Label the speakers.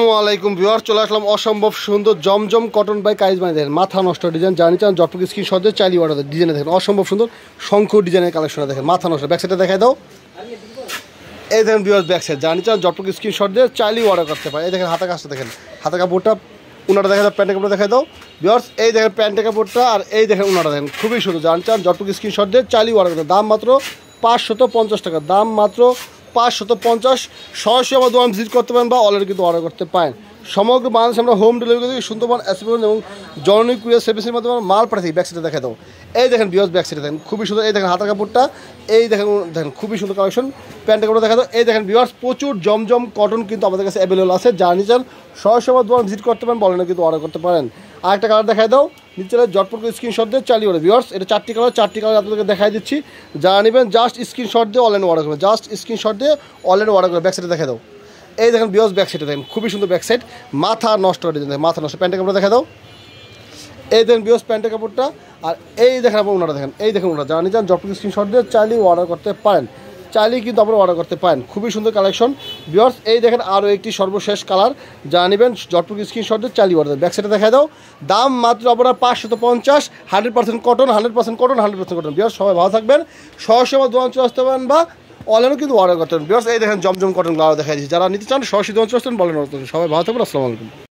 Speaker 1: আসসালামাইকুম ভিউয়ার, চলে আসলাম অসম্ভব সুন্দর জমজম কটন বাই কাইজ বানিয়ে দেখেন, মাথা নষ্ট ডিজাইন জানি চান জটপুক স্ক্রিন শট দিয়ে চাইলি অর্ডার ডিজাইনে দেখেন, অসম্ভব সুন্দর শঙ্খ ডিজাইনের কালেকশন দেখেন, মাথা নষ্ট। ব্যাক সাইডে দেখাই দাও, এই দেখেন ভিউয়ার ব্যাক সাইড জানি চান জটপুক স্ক্রিন শট দিয়ে চাইলি অর্ডার করতে পারে। এই দেখেন হাতা কাজটা দেখেন, হাতা কাপড়টা উনাটা দেখা দাও, প্যান্টের কাপড় দেখাই দাও ভিউয়ার্স। এই দেখেন প্যান্টের কাপড়টা আর এই দেখেন উনাটা দেখেন, খুবই সুন্দর জানি চান জটপুক স্ক্রিন শট দিয়ে চাইলি অর্ডার করতে। দাম মাত্র 550 টাকা, দাম মাত্র 550। সরাসরি আমার দোকান ভিজিট করতে পারেন বা অলরেডি কিন্তু অর্ডার করতে পারেন। সমগ্র বাংলাদেশে আমরা হোম ডেলিভারি থেকে সুন্দরবন অ্যাসিস্ট্যান্ট এবং জননী কুরিয়ার সার্ভিসের মাধ্যমে মাল পাঠাই। ব্যাক সাইডে দেখা দাও, এই দেখেন ভিউয়ার্স ব্যাক সাইডে দেখেন খুবই সুন্দর। এই দেখেন হাতার কাপড়টা, এই দেখেন দেখেন খুবই সুন্দর কালেকশন। প্যান্টের কাপড় দেখা দাও, এই দেখেন ভিউয়ার্স প্রচুর জমজম কটন কিন্তু আমাদের কাছে অ্যাভেলেবল আছে। জার্নি চান সরাসরি আমার দোকান ভিজিট করতে পারেন, বলেন কিন্তু অর্ডার করতে পারেন। আরেকটা কালার দেখাই দাও, নিচে জটপুর স্ক্রিনশট দিয়ে চালিয়ে ওঠে ভিউয়ার্স। এটা চারটি কালার আপনাদেরকে দেখাই দিচ্ছি, যারা নেবেন জাস্ট স্ক্রিনশট দিয়ে অনলাইনে অর্ডার করবেন, জাস্ট স্ক্রিনশট দিয়ে অনলাইনে অর্ডার করবেন। ব্যাক সাইডে দেখা দাও, এই দেখেন ভিউয়ার্স ব্যাক সাইডে দেখেন খুবই সুন্দর ব্যাক সাইড, মাথা নষ্ট ডিজাইন দেখেন, মাথা নষ্ট। প্যান্টের কাপড়টা দেখা দাও, এই দেখেন ভিউয়ার্স প্যান্টের কাপড়টা আর এই দেখেন আপনার ওনারা দেখেন, এই দেখেন ওনারা যারা নিয়ে জটপুর স্ক্রিনশট দিয়ে চাইলেই অর্ডার করতে পারেন, চাইলেই কিন্তু আপনারা অর্ডার করতে পারেন। খুবই সুন্দর কালেকশন ভিউয়ার্স। এই দেখেন আরও একটি সর্বশেষ কালার, যা নেবেন জটপুর স্ক্রিনশট দিয়ে চালিয়ে অর্ডার। ব্যাক সাইডে দেখা দাও, দাম মাত্র আপনার 550, 100% কটন, 100% কটন, 100% কটন। ভিউয়ার্স সবাই ভালো থাকবেন, সরাসরি আমার দোকান চলে আসতে পারেন বা অনলাইনেও কিন্তু অর্ডার করতে পারেন ভিউয়ার্স। এই দেখেন জমজম কটন আরও দেখা দিচ্ছি, যারা নিতে চান সরাসরি দোকান চলে আসতেন বলেন। সবাই ভালো থাকবেন, আসসালামু আলাইকুম।